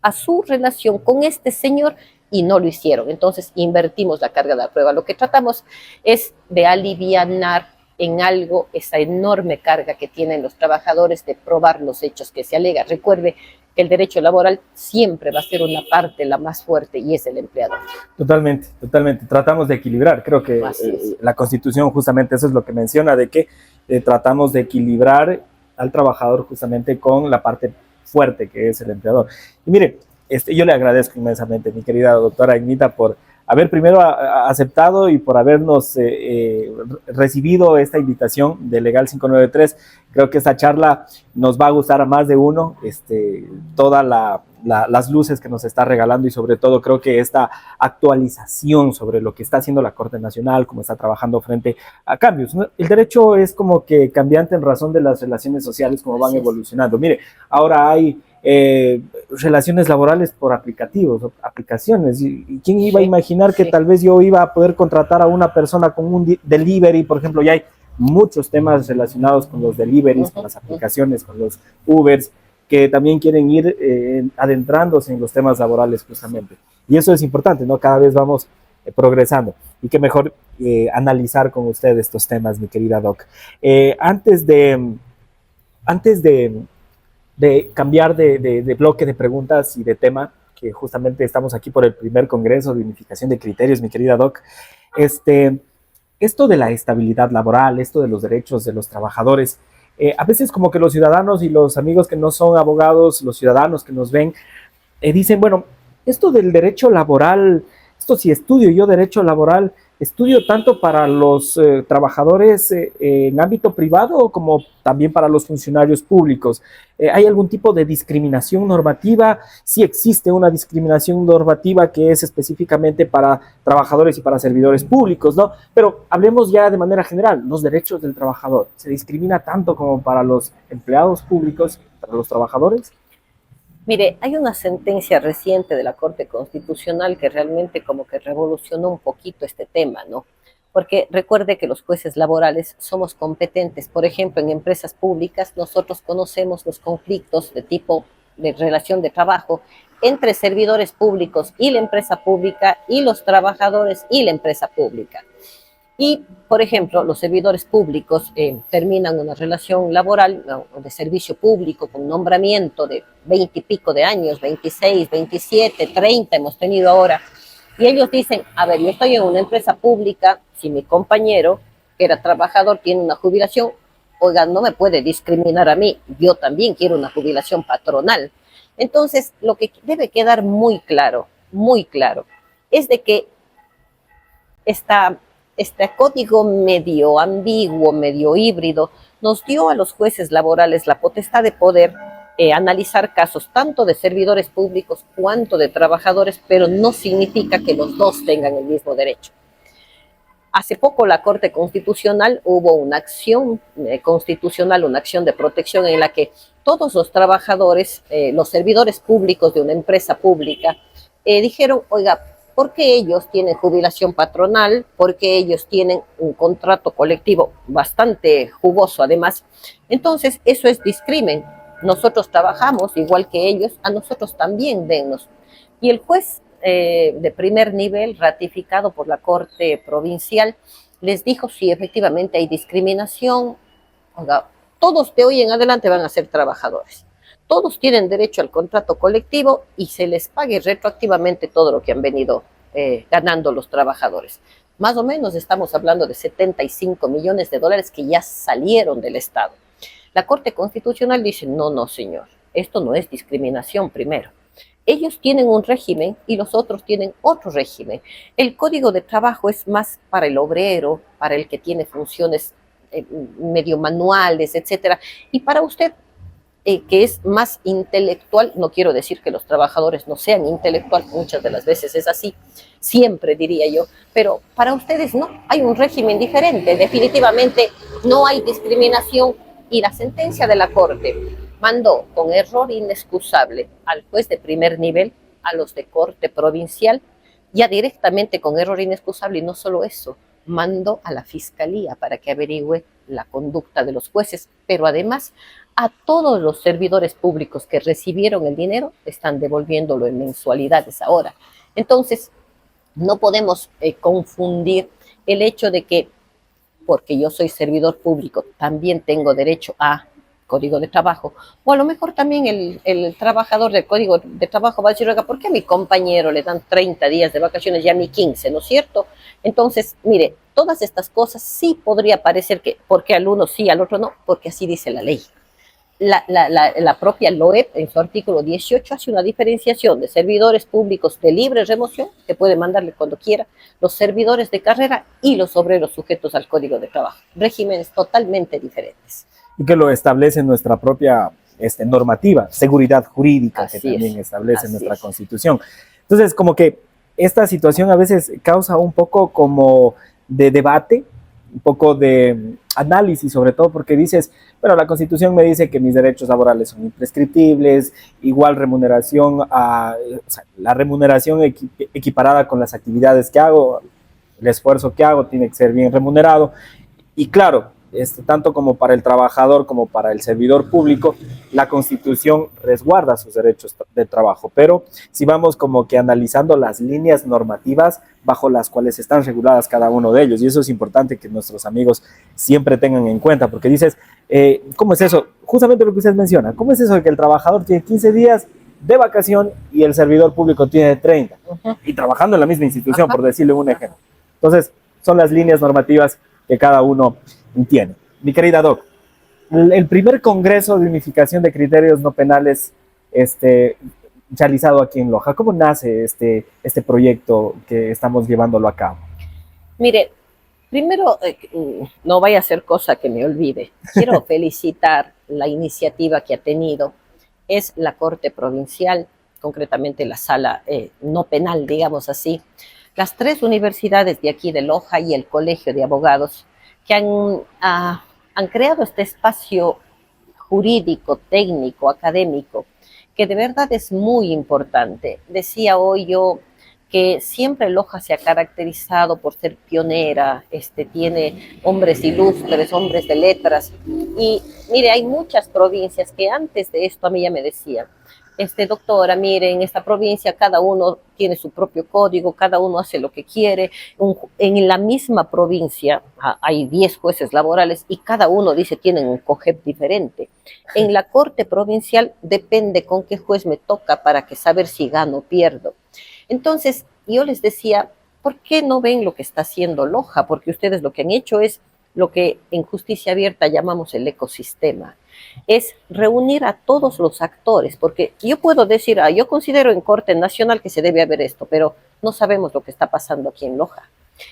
a su relación con este señor y no lo hicieron. Entonces, invertimos la carga de la prueba. Lo que tratamos es de alivianar en algo esa enorme carga que tienen los trabajadores de probar los hechos que se alega. Recuerde que el derecho laboral siempre va a ser una parte la más fuerte y es el empleador. Totalmente, totalmente. Tratamos de equilibrar. Creo que la Constitución justamente eso es lo que menciona, de que tratamos de equilibrar al trabajador justamente con la parte fuerte que es el empleador. Y mire, yo le agradezco inmensamente, mi querida doctora Ignita, por haber primero aceptado y por habernos recibido esta invitación de Legal 593. Creo que esta charla nos va a gustar a más de uno, todas las luces que nos está regalando y sobre todo creo que esta actualización sobre lo que está haciendo la Corte Nacional, cómo está trabajando frente a cambios, ¿no? El derecho es como que cambiante en razón de las relaciones sociales, como van evolucionando. Mire, ahora hay relaciones laborales por aplicaciones. ¿Y quién iba a imaginar que tal vez yo iba a poder contratar a una persona con un delivery? Por ejemplo, ya hay muchos temas relacionados con los deliveries, con las aplicaciones, con los Ubers, que también quieren ir adentrándose en los temas laborales justamente. Y eso es importante, ¿no? Cada vez vamos progresando. Y qué mejor analizar con usted estos temas, mi querida Doc. Antes de cambiar de bloque de preguntas y de tema, que justamente estamos aquí por el primer Congreso de Unificación de Criterios, mi querida Doc, esto de la estabilidad laboral, esto de los derechos de los trabajadores, a veces como que los ciudadanos y los amigos que no son abogados, los ciudadanos que nos ven, dicen, bueno, esto del derecho laboral, esto si estudio yo derecho laboral, estudio tanto para los trabajadores en ámbito privado como también para los funcionarios públicos. ¿Hay algún tipo de discriminación normativa? Sí existe una discriminación normativa que es específicamente para trabajadores y para servidores públicos, ¿no? Pero hablemos ya de manera general, los derechos del trabajador. ¿Se discrimina tanto como para los empleados públicos, para los trabajadores? Mire, hay una sentencia reciente de la Corte Constitucional que realmente como que revolucionó un poquito este tema, ¿no? Porque recuerde que los jueces laborales somos competentes. Por ejemplo, en empresas públicas nosotros conocemos los conflictos de tipo de relación de trabajo entre servidores públicos y la empresa pública y los trabajadores y la empresa pública. Y, por ejemplo, los servidores públicos terminan una relación laboral de servicio público con nombramiento de 20 y pico de años, 26, 27, 30 hemos tenido ahora. Y ellos dicen, a ver, yo estoy en una empresa pública, si mi compañero, que era trabajador, tiene una jubilación, oiga, no me puede discriminar a mí, yo también quiero una jubilación patronal. Entonces, lo que debe quedar muy claro, es de que este código medio ambiguo, medio híbrido, nos dio a los jueces laborales la potestad de poder analizar casos tanto de servidores públicos cuanto de trabajadores, pero no significa que los dos tengan el mismo derecho. Hace poco la Corte Constitucional hubo una acción constitucional, una acción de protección en la que todos los trabajadores, los servidores públicos de una empresa pública, dijeron, oiga, porque ellos tienen jubilación patronal, porque ellos tienen un contrato colectivo bastante jugoso además. Entonces, eso es discrimen. Nosotros trabajamos igual que ellos, a nosotros también dennos. Y el juez de primer nivel, ratificado por la Corte Provincial, les dijo si efectivamente hay discriminación. Oiga, todos de hoy en adelante van a ser trabajadores. Todos tienen derecho al contrato colectivo y se les pague retroactivamente todo lo que han venido ganando los trabajadores. Más o menos estamos hablando de 75 millones de dólares que ya salieron del Estado. La Corte Constitucional dice, no, señor, esto no es discriminación primero. Ellos tienen un régimen y los otros tienen otro régimen. El Código de Trabajo es más para el obrero, para el que tiene funciones medio manuales, etcétera. Y para usted, que es más intelectual, no quiero decir que los trabajadores no sean intelectuales, muchas de las veces es así, siempre diría yo, pero para ustedes no, hay un régimen diferente, definitivamente no hay discriminación y la sentencia de la Corte mandó con error inexcusable al juez de primer nivel, a los de Corte Provincial, ya directamente con error inexcusable y no solo eso, mandó a la Fiscalía para que averigüe la conducta de los jueces, pero además a todos los servidores públicos que recibieron el dinero están devolviéndolo en mensualidades ahora. Entonces, no podemos confundir el hecho de que porque yo soy servidor público también tengo derecho a Código de Trabajo, o a lo mejor también el trabajador del Código de Trabajo va a decir, oiga, ¿por qué a mi compañero le dan 30 días de vacaciones y a mí 15, ¿no es cierto? Entonces, mire, todas estas cosas sí podría parecer que, porque al uno sí, al otro no, porque así dice la ley. La propia LOEP, en su artículo 18, hace una diferenciación de servidores públicos de libre remoción, que puede mandarle cuando quiera, los servidores de carrera y los obreros sujetos al Código de Trabajo. Regímenes totalmente diferentes. Y que lo establece nuestra propia normativa, seguridad jurídica, que también establece nuestra Constitución. Entonces, como que esta situación a veces causa un poco como de debate, un poco de análisis, sobre todo porque dices, bueno, la Constitución me dice que mis derechos laborales son imprescriptibles, igual remuneración, la remuneración equiparada con las actividades que hago, el esfuerzo que hago tiene que ser bien remunerado. Y claro, tanto como para el trabajador como para el servidor público, la Constitución resguarda sus derechos de trabajo. Pero si vamos como que analizando las líneas normativas bajo las cuales están reguladas cada uno de ellos, y eso es importante que nuestros amigos siempre tengan en cuenta, porque dices, ¿cómo es eso? Justamente lo que usted menciona, ¿cómo es eso de que el trabajador tiene 15 días de vacación y el servidor público tiene 30? Y trabajando en la misma institución, por decirle un ejemplo. Entonces, son las líneas normativas que cada uno tiene. Mi querida Doc, el primer Congreso de Unificación de Criterios No Penales realizado aquí en Loja, ¿cómo nace este proyecto que estamos llevándolo a cabo? Mire, primero, no vaya a ser cosa que me olvide. Quiero felicitar la iniciativa que ha tenido. Es la Corte Provincial, concretamente la Sala No Penal, digamos así, las 3 universidades de aquí de Loja y el Colegio de Abogados que han creado este espacio jurídico, técnico, académico, que de verdad es muy importante. Decía hoy yo que siempre Loja se ha caracterizado por ser pionera, tiene hombres ilustres, hombres de letras, y mire, hay muchas provincias que antes de esto a mí ya me decían, doctora, mire, en esta provincia cada uno tiene su propio código, cada uno hace lo que quiere. En la misma provincia hay 10 jueces laborales y cada uno dice tienen un COGEP diferente. En la Corte Provincial depende con qué juez me toca para que saber si gano o pierdo. Entonces, yo les decía, ¿por qué no ven lo que está haciendo Loja? Porque ustedes lo que han hecho es lo que en Justicia Abierta llamamos el ecosistema. Es reunir a todos los actores, porque yo puedo decir, yo considero en Corte Nacional que se debe haber esto, pero no sabemos lo que está pasando aquí en Loja.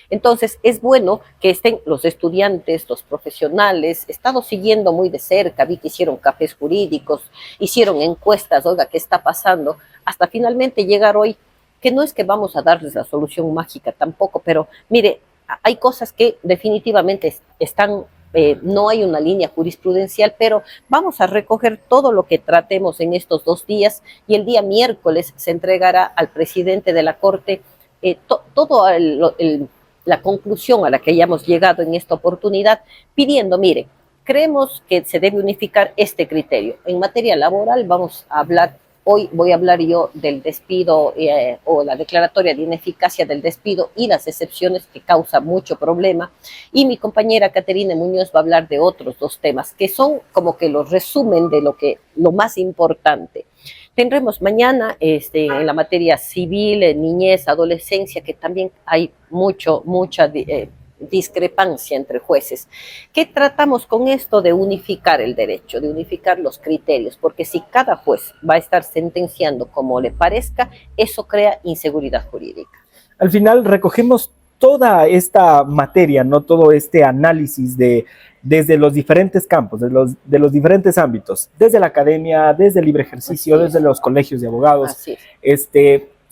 Entonces, es bueno que estén los estudiantes, los profesionales. He estado siguiendo muy de cerca, vi que hicieron cafés jurídicos, hicieron encuestas, oiga, ¿qué está pasando? Hasta finalmente llegar hoy, que no es que vamos a darles la solución mágica tampoco, pero mire, hay cosas que definitivamente están, no hay una línea jurisprudencial, pero vamos a recoger todo lo que tratemos en estos 2 días y el día miércoles se entregará al presidente de la Corte toda la conclusión a la que hayamos llegado en esta oportunidad, pidiendo, mire, creemos que se debe unificar este criterio. En materia laboral vamos a hablar. Hoy voy a hablar yo del despido o la declaratoria de ineficacia del despido y las excepciones que causa mucho problema. Y mi compañera Caterina Muñoz va a hablar de otros 2 temas que son como que los resumen de lo más importante. Tendremos mañana en la materia civil, niñez, adolescencia, que también hay mucha discrepancia entre jueces. ¿Qué tratamos con esto de unificar el derecho, de unificar los criterios? Porque si cada juez va a estar sentenciando como le parezca, eso crea inseguridad jurídica. Al final recogemos toda esta materia, ¿no? Todo este análisis desde los diferentes campos, de los diferentes ámbitos, desde la academia, desde el libre ejercicio, desde los colegios de abogados,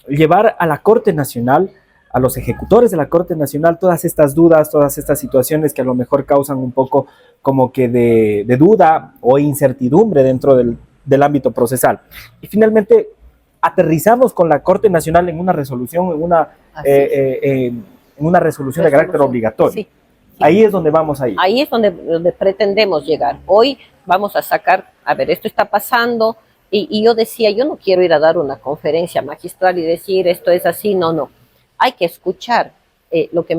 llevar a la Corte Nacional, a los ejecutores de la Corte Nacional, todas estas dudas, todas estas situaciones que a lo mejor causan un poco como que de duda o incertidumbre dentro del ámbito procesal. Y finalmente aterrizamos con la Corte Nacional en una resolución, en una resolución de carácter obligatorio. Sí. Ahí es donde vamos a ir. Ahí es donde pretendemos llegar. Hoy vamos a sacar, a ver, esto está pasando, y yo decía, yo no quiero ir a dar una conferencia magistral y decir esto es así, no. Hay que escuchar. Lo que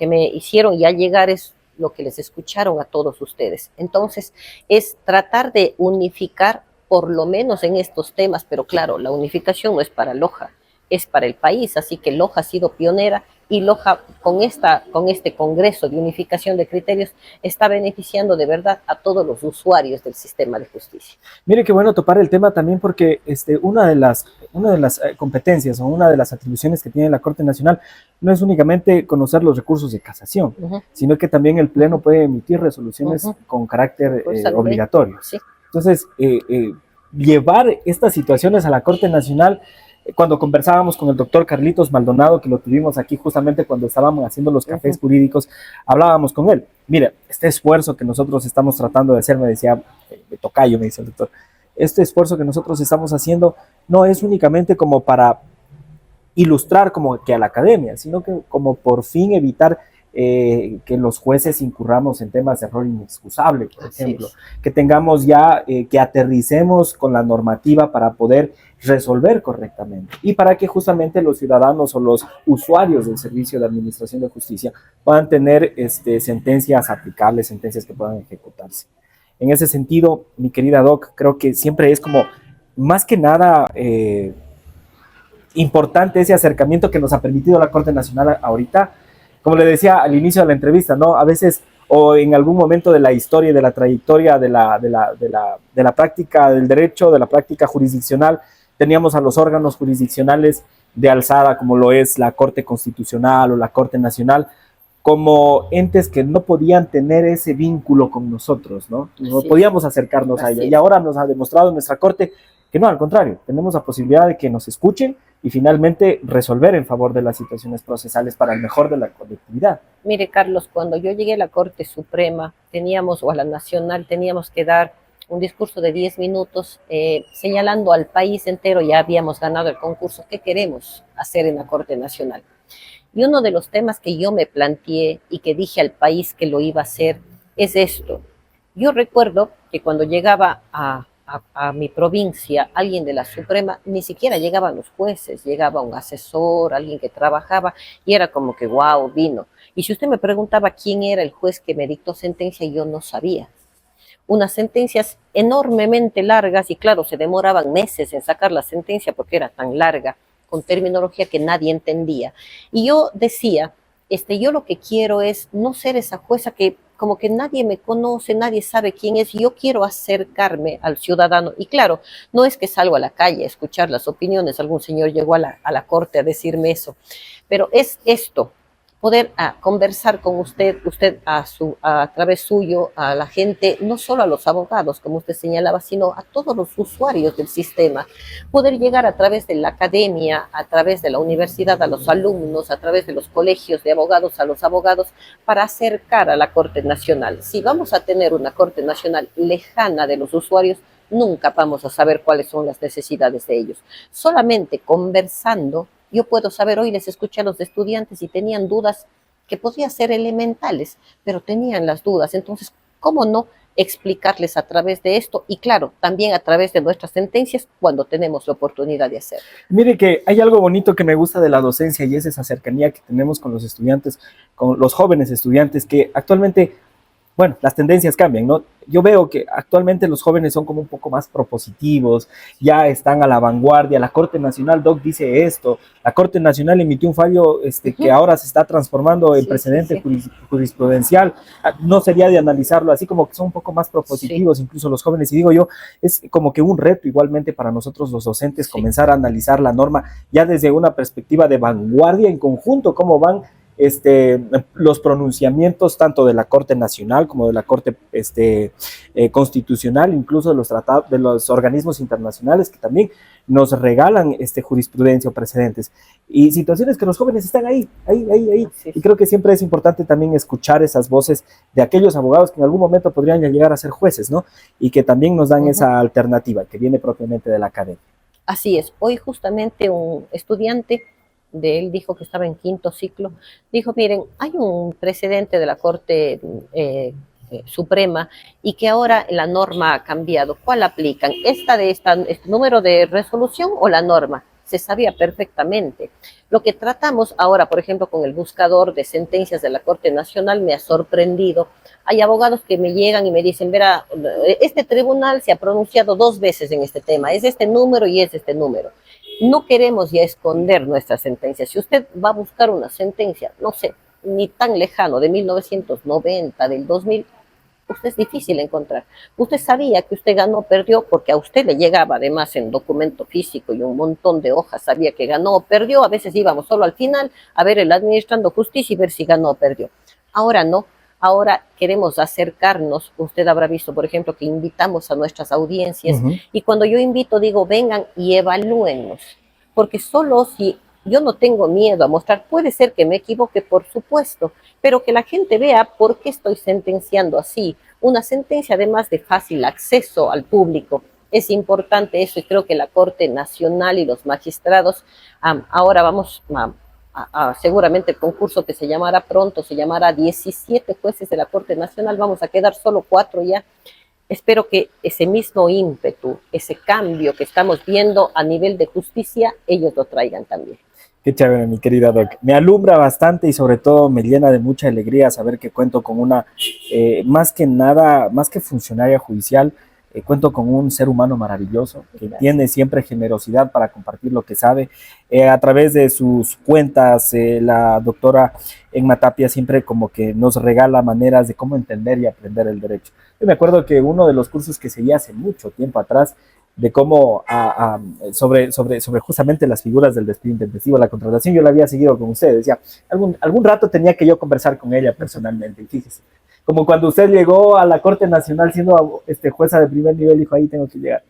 me hicieron ya llegar es lo que les escucharon a todos ustedes. Entonces, es tratar de unificar por lo menos en estos temas, pero claro, la unificación no es para Loja, es para el país, así que Loja ha sido pionera y Loja con este Congreso de Unificación de Criterios está beneficiando de verdad a todos los usuarios del sistema de justicia. Mire qué bueno topar el tema también porque una de las competencias o una de las atribuciones que tiene la Corte Nacional no es únicamente conocer los recursos de casación, sino que también el Pleno puede emitir resoluciones con carácter obligatorio. Sí. Entonces, llevar estas situaciones a la Corte Nacional. Cuando conversábamos con el doctor Carlitos Maldonado, que lo tuvimos aquí justamente cuando estábamos haciendo los cafés jurídicos, hablábamos con él. Mira, este esfuerzo que nosotros estamos tratando de hacer, me decía, tocayo, me dice el doctor, este esfuerzo que nosotros estamos haciendo no es únicamente como para ilustrar como que a la academia, sino que como por fin evitar que los jueces incurramos en temas de error inexcusable, por Así ejemplo, es. que tengamos ya, que aterricemos con la normativa para poder resolver correctamente y para que justamente los ciudadanos o los usuarios del servicio de administración de justicia puedan tener sentencias aplicables, sentencias que puedan ejecutarse. En ese sentido, mi querida Doc, creo que siempre es como, más que nada, importante ese acercamiento que nos ha permitido la Corte Nacional ahorita. Como le decía al inicio de la entrevista, ¿no? A veces, o en algún momento de la historia y de la trayectoria de la práctica del derecho, de la práctica jurisdiccional, teníamos a los órganos jurisdiccionales de alzada, como lo es la Corte Constitucional o la Corte Nacional, como entes que no podían tener ese vínculo con nosotros, ¿no? No podíamos acercarnos a ella. Y ahora nos ha demostrado nuestra Corte que no, al contrario, tenemos la posibilidad de que nos escuchen y finalmente resolver en favor de las situaciones procesales para el mejor de la colectividad. Mire, Carlos, cuando yo llegué a la Corte Suprema, o a la Nacional, teníamos que dar un discurso de 10 minutos señalando al país entero, ya habíamos ganado el concurso, ¿qué queremos hacer en la Corte Nacional? Y uno de los temas que yo me planteé y que dije al país que lo iba a hacer es esto. Yo recuerdo que cuando llegaba a mi provincia, alguien de la Suprema, ni siquiera llegaban los jueces, llegaba un asesor, alguien que trabajaba, y era como que, wow, vino. Y si usted me preguntaba quién era el juez que me dictó sentencia, yo no sabía. Unas sentencias enormemente largas, y claro, se demoraban meses en sacar la sentencia porque era tan larga, con terminología que nadie entendía. Y yo decía, yo lo que quiero es no ser esa jueza que como que nadie me conoce, nadie sabe quién es, yo quiero acercarme al ciudadano. Y claro, no es que salgo a la calle a escuchar las opiniones, algún señor llegó a la corte a decirme eso, pero es esto, poder conversar con usted a través suyo, a la gente, no solo a los abogados, como usted señalaba, sino a todos los usuarios del sistema, poder llegar a través de la academia, a través de la universidad, a los alumnos, a través de los colegios de abogados, a los abogados, para acercar a la Corte Nacional. Si vamos a tener una Corte Nacional lejana de los usuarios, nunca vamos a saber cuáles son las necesidades de ellos. Solamente conversando, yo puedo saber, hoy les escuché a los estudiantes y tenían dudas que podían ser elementales, pero tenían las dudas. Entonces, ¿cómo no explicarles a través de esto? Y claro, también a través de nuestras sentencias cuando tenemos la oportunidad de hacerlo. Mire que hay algo bonito que me gusta de la docencia y es esa cercanía que tenemos con los estudiantes, con los jóvenes estudiantes que actualmente, bueno, las tendencias cambian, ¿no? Yo veo que actualmente los jóvenes son como un poco más propositivos, ya están a la vanguardia. La Corte Nacional, Doc, dice esto. La Corte Nacional emitió un fallo que ahora se está transformando en precedente jurisprudencial. No sería de analizarlo así, como que son un poco más propositivos incluso los jóvenes. Y digo yo, es como que un reto igualmente para nosotros los docentes comenzar a analizar la norma ya desde una perspectiva de vanguardia en conjunto, cómo van los pronunciamientos tanto de la Corte Nacional como de la Corte Constitucional, incluso de los tratados, de los organismos internacionales que también nos regalan jurisprudencia o precedentes y situaciones que los jóvenes están ahí. Sí. Y creo que siempre es importante también escuchar esas voces de aquellos abogados que en algún momento podrían llegar a ser jueces, ¿no? Y que también nos dan esa alternativa que viene propiamente de la academia. Así es. Hoy justamente un estudiante de él dijo que estaba en quinto ciclo, dijo, miren, hay un precedente de la Corte Suprema y que ahora la norma ha cambiado. ¿Cuál aplican? ¿Este número de resolución o la norma? Se sabía perfectamente. Lo que tratamos ahora, por ejemplo, con el buscador de sentencias de la Corte Nacional, me ha sorprendido. Hay abogados que me llegan y me dicen, verá, este tribunal se ha pronunciado 2 veces en este tema, es este número y es este número. No queremos ya esconder nuestra sentencia. Si usted va a buscar una sentencia, no sé, ni tan lejano, de 1990, del 2000, usted es difícil encontrar. Usted sabía que usted ganó o perdió porque a usted le llegaba además en documento físico y un montón de hojas, sabía que ganó o perdió. A veces íbamos solo al final a ver el administrando justicia y ver si ganó o perdió. Ahora no. Ahora queremos acercarnos. Usted habrá visto, por ejemplo, que invitamos a nuestras audiencias y cuando yo invito digo, vengan y evalúennos, porque solo si yo no tengo miedo a mostrar, puede ser que me equivoque, por supuesto, pero que la gente vea por qué estoy sentenciando así. Una sentencia además de fácil acceso al público. Es importante eso y creo que la Corte Nacional y los magistrados ahora vamos seguramente el concurso que se llamará pronto, se llamará 17 jueces de la Corte Nacional, vamos a quedar solo 4 ya. Espero que ese mismo ímpetu, ese cambio que estamos viendo a nivel de justicia, ellos lo traigan también. Qué chévere, mi querida Doc. Me alumbra bastante y sobre todo me llena de mucha alegría saber que cuento con una, más que nada, más que funcionaria judicial, cuento con un ser humano maravilloso que tiene siempre generosidad para compartir lo que sabe. A través de sus cuentas, la doctora Emma Tapia siempre como que nos regala maneras de cómo entender y aprender el derecho. Yo me acuerdo que uno de los cursos que seguía hace mucho tiempo atrás, de cómo sobre justamente las figuras del despido intempestivo, la contratación, yo la había seguido con ustedes. Ya algún rato tenía que yo conversar con ella personalmente, y fíjese, como cuando usted llegó a la Corte Nacional siendo jueza de primer nivel, dijo, ahí tengo que llegar.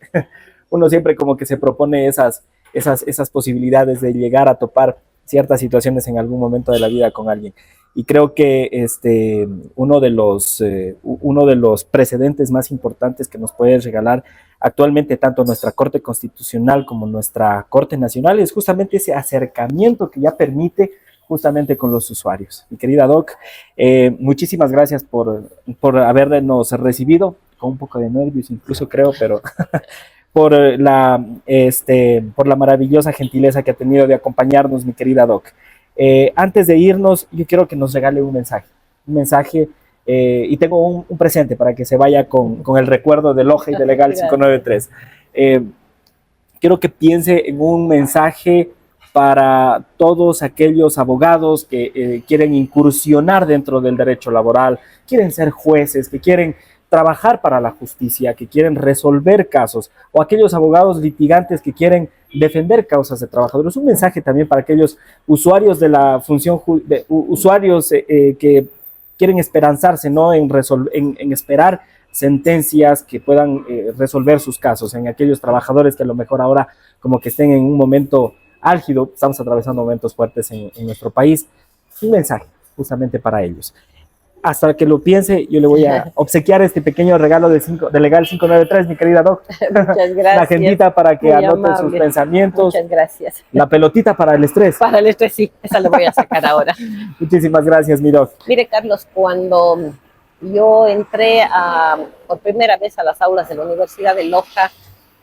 Uno siempre como que se propone esas posibilidades de llegar a topar ciertas situaciones en algún momento de la vida con alguien. Y creo que uno de los precedentes más importantes que nos puede regalar actualmente tanto nuestra Corte Constitucional como nuestra Corte Nacional es justamente ese acercamiento que ya permite justamente con los usuarios. Mi querida Doc, muchísimas gracias por habernos recibido, con un poco de nervios incluso creo, pero por la maravillosa gentileza que ha tenido de acompañarnos, mi querida Doc. Antes de irnos, yo quiero que nos regale un mensaje, y tengo un presente para que se vaya con el recuerdo de Loja y de Legal 593. Quiero que piense en un mensaje para todos aquellos abogados que quieren incursionar dentro del derecho laboral, quieren ser jueces, que quieren trabajar para la justicia, que quieren resolver casos, o aquellos abogados litigantes que quieren defender causas de trabajadores. Un mensaje también para aquellos usuarios de la función, usuarios que quieren esperanzarse, ¿no? en esperar sentencias que puedan resolver sus casos, en aquellos trabajadores que a lo mejor ahora como que estén en un momento álgido, estamos atravesando momentos fuertes en nuestro país. Un mensaje justamente para ellos. Hasta que lo piense, yo le voy a obsequiar este pequeño regalo de Legal 593, mi querida Doc. Muchas gracias. La agendita para que muy anote amable. sus pensamientos. Muchas gracias. La pelotita para el estrés. Para el estrés, sí, esa la voy a sacar ahora. Muchísimas gracias, mi Doc. Mire, Carlos, cuando yo entré por primera vez a las aulas de la Universidad de Loja,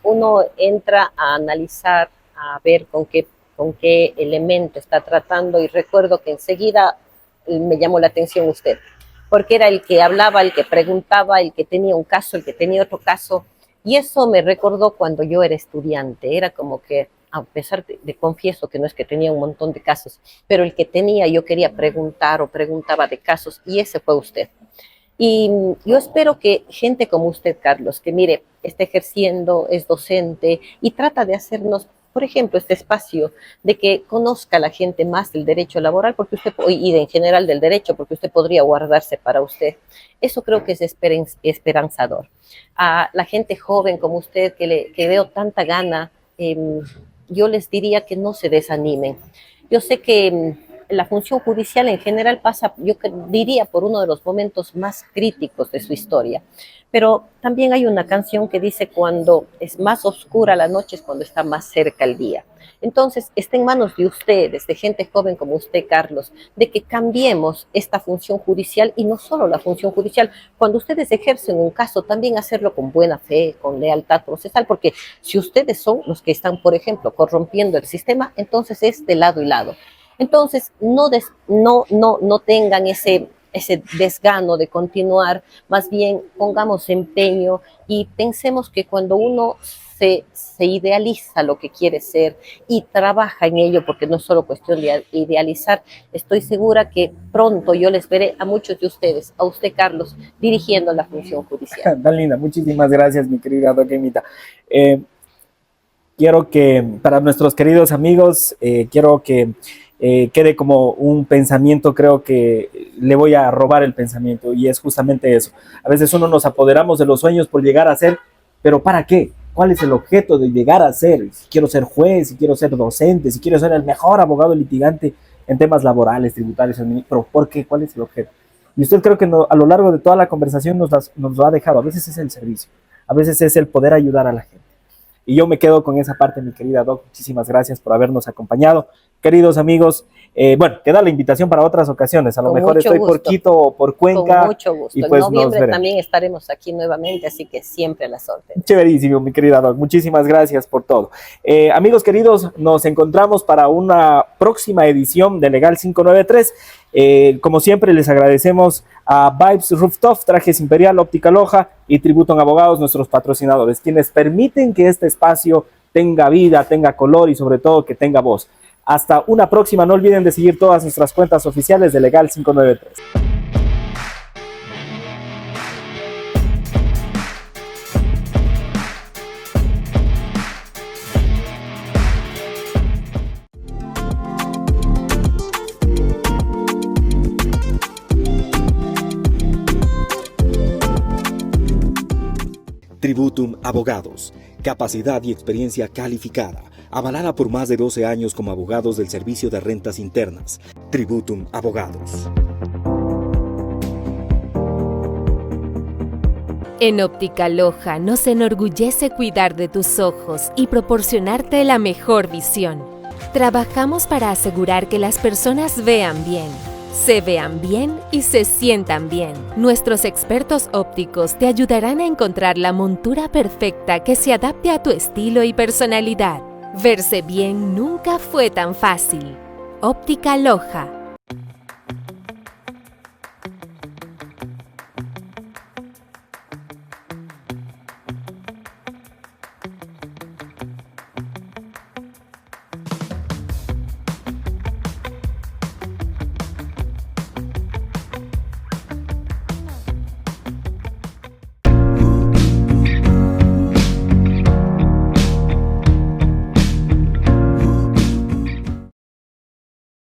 uno entra a analizar, a ver con qué elemento está tratando, y recuerdo que enseguida me llamó la atención usted, porque era el que hablaba, el que preguntaba, el que tenía un caso, el que tenía otro caso, y eso me recordó cuando yo era estudiante. Era como que, a pesar de confieso que no es que tenía un montón de casos, pero el que tenía, yo quería preguntar o preguntaba de casos, y ese fue usted. Y yo espero que gente como usted, Carlos, que mire, está ejerciendo, es docente y trata de hacernos, por ejemplo, este espacio de que conozca la gente más del derecho laboral, porque usted, y en general del derecho, porque usted podría guardarse para usted. Eso creo que es esperanzador. A la gente joven como usted, que veo tanta gana, yo les diría que no se desanimen. Yo sé que la función judicial en general pasa, yo diría, por uno de los momentos más críticos de su historia. Pero también hay una canción que dice: cuando es más oscura la noche es cuando está más cerca el día. Entonces, está en manos de ustedes, de gente joven como usted, Carlos, de que cambiemos esta función judicial, y no solo la función judicial. Cuando ustedes ejercen un caso, también hacerlo con buena fe, con lealtad procesal, porque si ustedes son los que están, por ejemplo, corrompiendo el sistema, entonces es de lado y lado. Entonces, no tengan ese desgano de continuar, más bien pongamos empeño y pensemos que cuando uno se idealiza lo que quiere ser y trabaja en ello, porque no es solo cuestión de idealizar, estoy segura que pronto yo les veré a muchos de ustedes, a usted, Carlos, dirigiendo la función judicial. Tan linda, muchísimas gracias, mi querida Doquemita. Quiero que, para nuestros queridos amigos, quiero que quede como un pensamiento. Creo que le voy a robar el pensamiento, y es justamente eso. A veces uno nos apoderamos de los sueños por llegar a ser, pero ¿para qué? ¿Cuál es el objeto de llegar a ser? Si quiero ser juez, si quiero ser docente, si quiero ser el mejor abogado litigante en temas laborales, tributarios, pero ¿por qué? ¿Cuál es el objeto? Y usted, creo que a lo largo de toda la conversación nos lo ha dejado. A veces es el servicio, a veces es el poder ayudar a la gente. Y yo me quedo con esa parte, mi querida Doc. Muchísimas gracias por habernos acompañado. Queridos amigos, bueno, queda la invitación para otras ocasiones. A lo mejor estoy por Quito o por Cuenca. Con mucho gusto. Y pues en noviembre también estaremos aquí nuevamente, así que siempre a las órdenes. Chéverísimo, mi querida Doc. Muchísimas gracias por todo. Amigos queridos, nos encontramos para una próxima edición de Legal 593. Como siempre, les agradecemos a Vibes Rooftop, Trajes Imperial, Óptica Loja y Tributon Abogados, nuestros patrocinadores, quienes permiten que este espacio tenga vida, tenga color y sobre todo que tenga voz. Hasta una próxima. No olviden de seguir todas nuestras cuentas oficiales de Legal 593. Tributum Abogados. Capacidad y experiencia calificada. Avalada por más de 12 años como abogados del Servicio de Rentas Internas. Tributum Abogados. En Óptica Loja nos enorgullece cuidar de tus ojos y proporcionarte la mejor visión. Trabajamos para asegurar que las personas vean bien, se vean bien y se sientan bien. Nuestros expertos ópticos te ayudarán a encontrar la montura perfecta que se adapte a tu estilo y personalidad. Verse bien nunca fue tan fácil. Óptica Loja.